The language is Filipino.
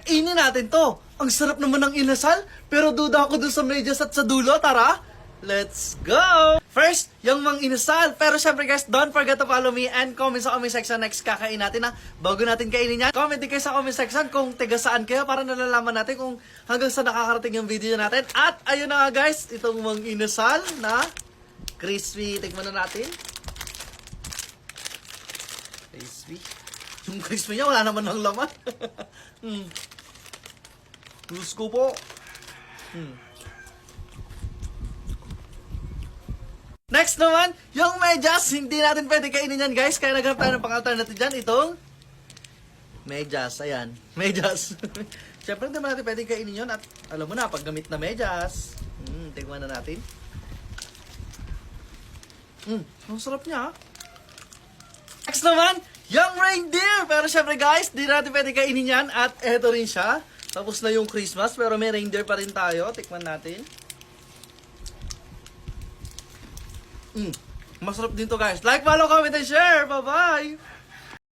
kainin natin to. Ang sarap naman ng inasal, pero duda ako dun sa medyas at sa dulo. Tara, let's go! First, yung mang inasal. Pero syempre guys, don't forget to follow me and comment sa comment section next kakain natin na bago natin kainin yan. Comment din kayo sa comment section kung taga saan kayo para nalalaman natin kung hanggang saan nakakarating yung video natin. At ayun na nga guys, itong mang inasal na crispy. Tikman na natin. Crispy. Yung crispy niya, wala naman ng laman. Gusto po. Next naman, yung medyas. Hindi natin pwede kainin yan guys. Kaya naghanap tayo ng pang-alternative dyan. Itong medyas. Ayan. Medyas. Siyempre hindi naman natin pwede kainin yun. At alam mo na, pag gamit na medyas. Tingnan na natin. Ang sarap niya. Next naman, yung reindeer. Pero syempre guys, di natin pwede kainin yan. At eto rin siya. Tapos na yung Christmas. Pero may reindeer pa rin tayo. Tikman natin. Masarap din to guys. Like, follow, comment, and share. Bye-bye!